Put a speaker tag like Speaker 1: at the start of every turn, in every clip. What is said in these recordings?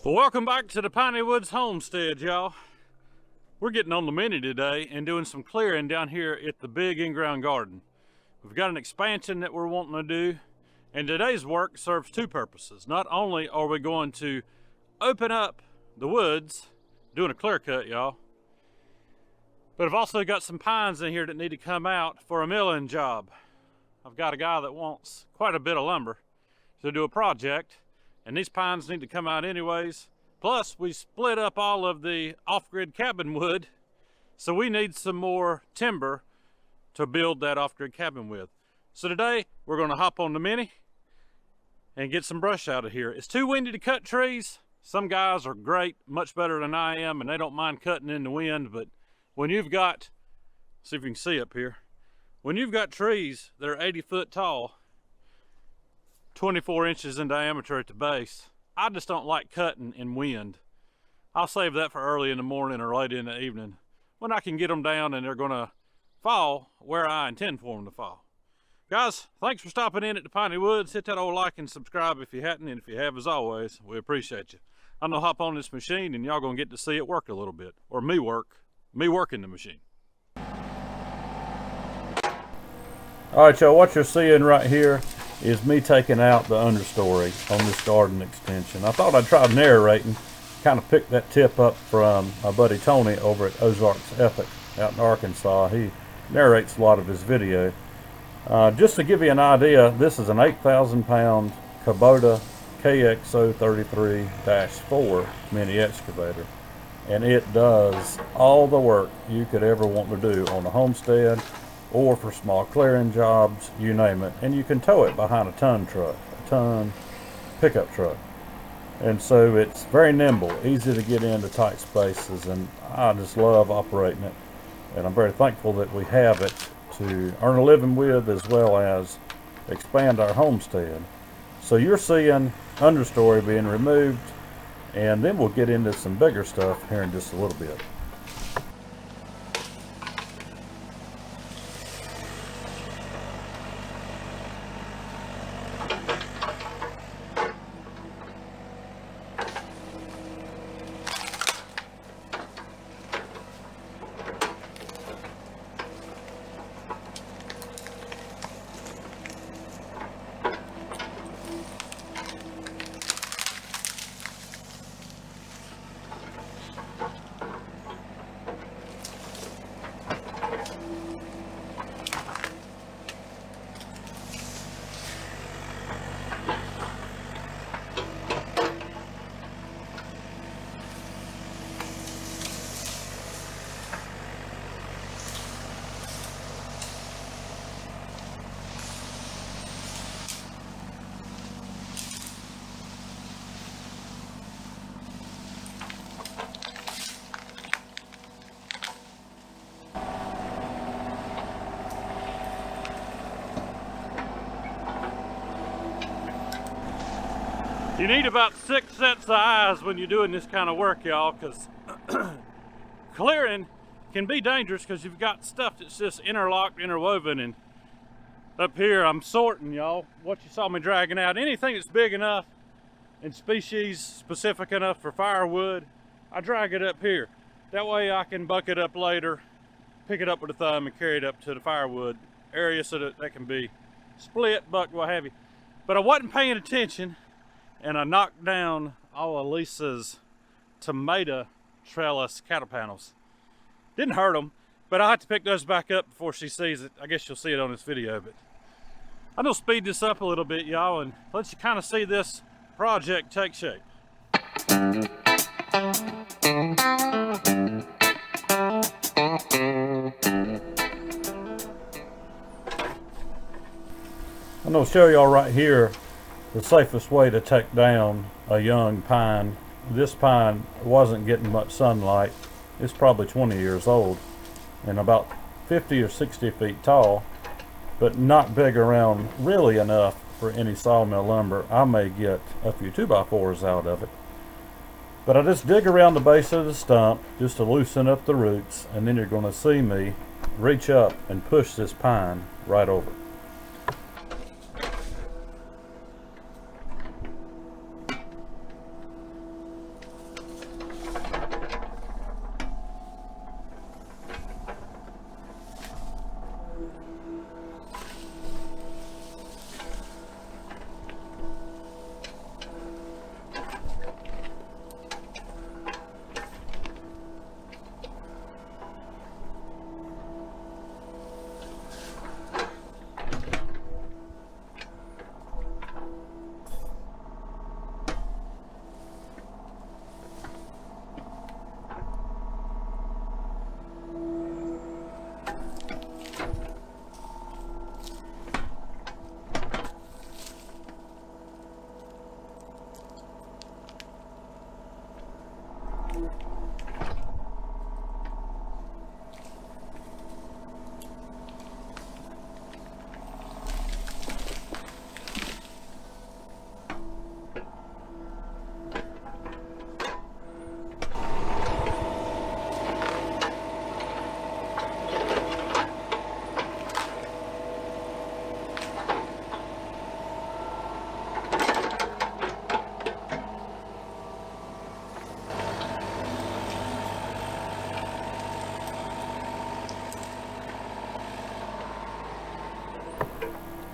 Speaker 1: Well, welcome back to the Piney Woods Homestead, y'all. We're getting on the mini today and doing some clearing down here at the big in-ground garden. We've got an expansion that we're wanting to do, and today's work serves two purposes. Not only are we going to open up the woods, doing a clear cut, y'all, but I've also got some pines in here that need to come out for a milling job. I've got a guy that wants quite a bit of lumber to do a project, and these pines need to come out anyways. Plus, we split up all of the off-grid cabin wood, so we need some more timber to build that off-grid cabin with. So today, we're gonna hop on the mini and get some brush out of here. It's too windy to cut trees. Some guys are great, much better than I am, and they don't mind cutting in the wind, but when you've got, see if you can see up here, when you've got trees that are 80 foot tall, 24 inches in diameter at the base, I just don't like cutting in wind. I'll save that for early in the morning or late in the evening when I can get them down and they're gonna fall where I intend for them to fall. Guys, thanks for stopping in at the Piney Woods. Hit that old like and subscribe if you hadn't, and if you have, as always, we appreciate you. I'm gonna hop on this machine and y'all gonna get to see it work a little bit, or me working the machine. All right, y'all, what you're seeing right here is me taking out the understory on this garden extension. I thought I'd try narrating, kind of picked that tip up from my buddy Tony over at Ozarks Epic out in Arkansas. He narrates a lot of his video. Just to give you an idea, this is an 8,000 pound Kubota KX033-4 mini excavator, and it does all the work you could ever want to do on a homestead or for small clearing jobs, you name it. And you can tow it behind a ton pickup truck. And so it's very nimble, easy to get into tight spaces, and I just love operating it. And I'm very thankful that we have it to earn a living with, as well as expand our homestead. So you're seeing understory being removed, and then we'll get into some bigger stuff here in just a little bit. You need about 6 sets of eyes when you're doing this kind of work, y'all, because clearing can be dangerous because you've got stuff that's just interlocked, interwoven. And up here I'm sorting, y'all, what you saw me dragging out. Anything that's big enough and species specific enough for firewood, I drag it up here. That way I can buck it up later, pick it up with a thumb and carry it up to the firewood area so that can be split, bucked, what have you. But I wasn't paying attention, and I knocked down all of Lisa's tomato trellis cattle panels. Didn't hurt them, but I have to pick those back up before she sees it. I guess you'll see it on this video, but I'm gonna speed this up a little bit, y'all, and let you kind of see this project take shape. I'm gonna show y'all right here the safest way to take down a young pine. This pine wasn't getting much sunlight. It's probably 20 years old and about 50 or 60 feet tall, but not big around really enough for any sawmill lumber. I may get a few 2x4s out of it. But I just dig around the base of the stump just to loosen up the roots, and then you're going to see me reach up and push this pine right over.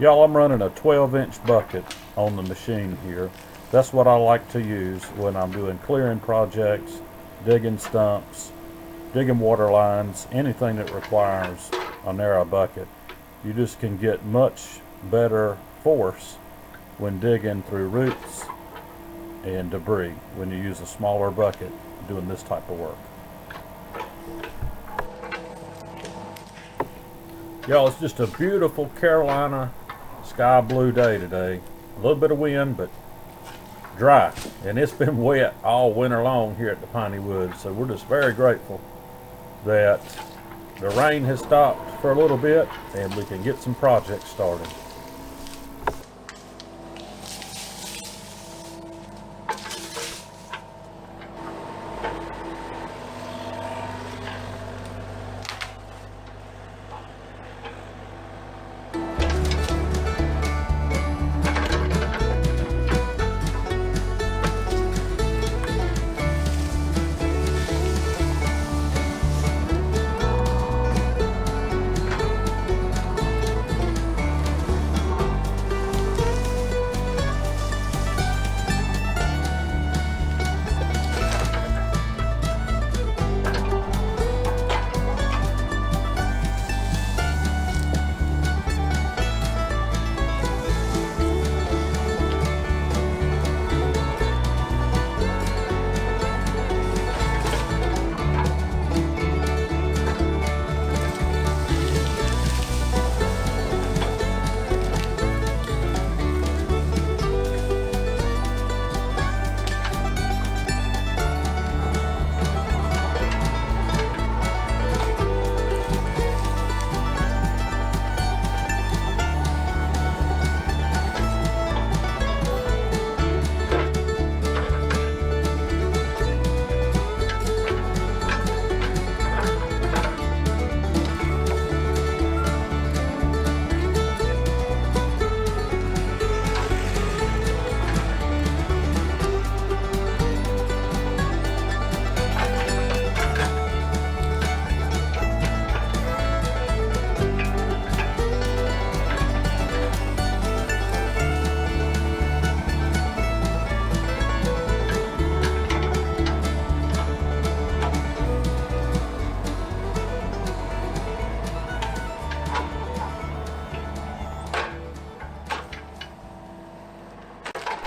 Speaker 1: Y'all, I'm running a 12-inch bucket on the machine here. That's what I like to use when I'm doing clearing projects, digging stumps, digging water lines, anything that requires a narrow bucket. You just can get much better force when digging through roots and debris when you use a smaller bucket doing this type of work. Y'all, it's just a beautiful Carolina sky blue day today. A little bit of wind, but dry. And it's been wet all winter long here at the Piney Woods. So we're just very grateful that the rain has stopped for a little bit and we can get some projects started.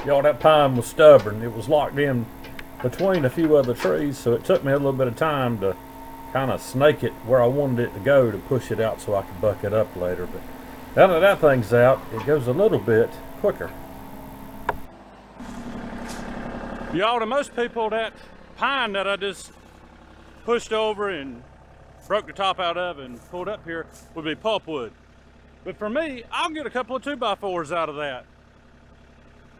Speaker 1: Y'all, that pine was stubborn. It was locked in between a few other trees, so it took me a little bit of time to kind of snake it where I wanted it to go to push it out so I could buck it up later. But now that that thing's out, it goes a little bit quicker. Y'all, to most people, that pine that I just pushed over and broke the top out of and pulled up here would be pulpwood. But for me, I'll get a couple of 2x4s out of that.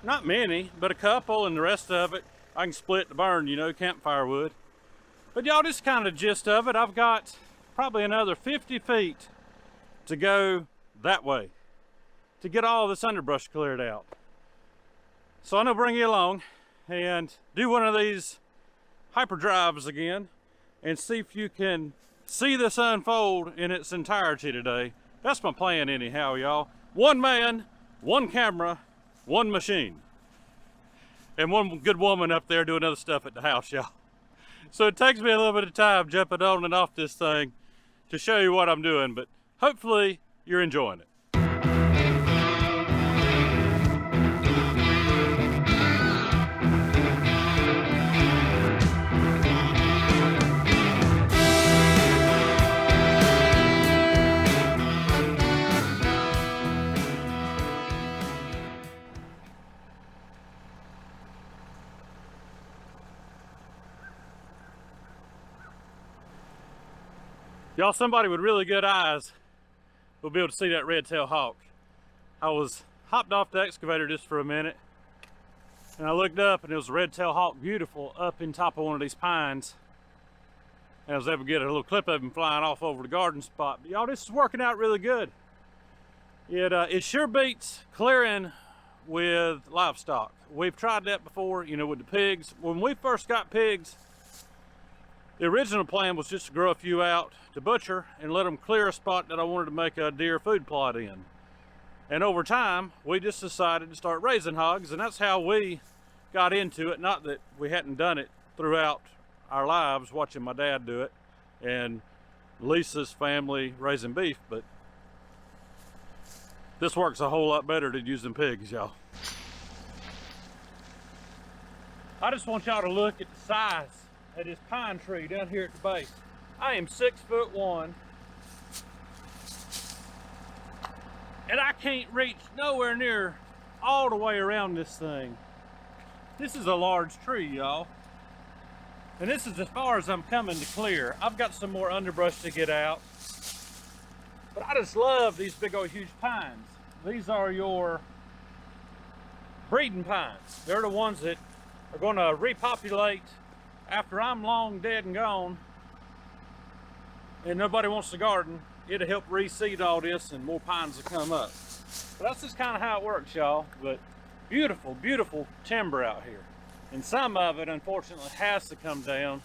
Speaker 1: Not many, but a couple, and the rest of it I can split to burn, you know, campfire wood. But y'all, this kind of gist of it. I've got probably another 50 feet to go that way to get all this underbrush cleared out. So I'm gonna bring you along and do one of these hyperdrives again and see if you can see this unfold in its entirety today. That's my plan anyhow, y'all. One man, one camera, one machine, and one good woman up there doing other stuff at the house, y'all. So it takes me a little bit of time jumping on and off this thing to show you what I'm doing, but hopefully you're enjoying it. Y'all, somebody with really good eyes will be able to see that red-tailed hawk. I was hopped off the excavator just for a minute, and I looked up and it was a red-tailed hawk, beautiful, up in top of one of these pines. And I was able to get a little clip of him flying off over the garden spot. But y'all, this is working out really good. It sure beats clearing with livestock. We've tried that before, you know, with the pigs. When we first got pigs, the original plan was just to grow a few out to butcher and let them clear a spot that I wanted to make a deer food plot in. And over time, we just decided to start raising hogs, and that's how we got into it. Not that we hadn't done it throughout our lives, watching my dad do it, and Lisa's family raising beef, but this works a whole lot better than using pigs, y'all. I just want y'all to look at the size of this pine tree down here at the base. I am 6'1", and I can't reach nowhere near all the way around this thing. This is a large tree, y'all. And this is as far as I'm coming to clear. I've got some more underbrush to get out. But I just love these big old huge pines. These are your breeding pines. They're the ones that are going to repopulate after I'm long dead and gone and nobody wants to garden. It'll help reseed all this and more pines will come up. But that's just kind of how it works, y'all. But beautiful, beautiful timber out here. And some of it, unfortunately, has to come down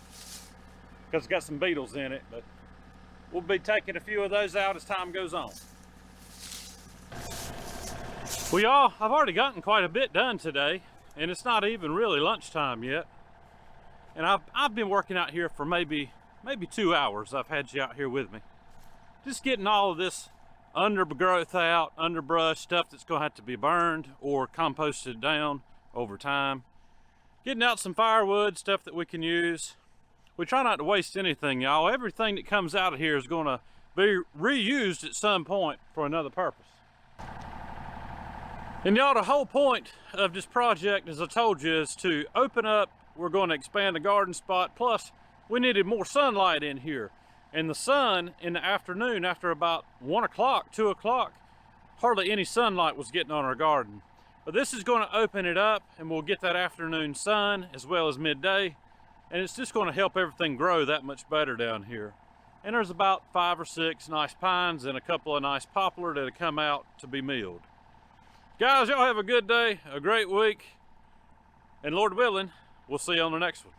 Speaker 1: because it's got some beetles in it. But we'll be taking a few of those out as time goes on. Well, y'all, I've already gotten quite a bit done today, and it's not even really lunchtime yet. And I've been working out here for maybe 2 hours. I've had you out here with me. Just getting all of this undergrowth out, underbrush, stuff that's going to have to be burned or composted down over time. Getting out some firewood, stuff that we can use. We try not to waste anything, y'all. Everything that comes out of here is going to be reused at some point for another purpose. And y'all, the whole point of this project, as I told you, is to open up. We're going to expand the garden spot. Plus, we needed more sunlight in here. And the sun in the afternoon, after about 1 o'clock, 2 o'clock, hardly any sunlight was getting on our garden. But this is going to open it up, and we'll get that afternoon sun as well as midday. And it's just going to help everything grow that much better down here. And there's about 5 or 6 nice pines and a couple of nice poplar that'll come out to be milled. Guys, y'all have a good day, a great week, and Lord willing, we'll see you on the next one.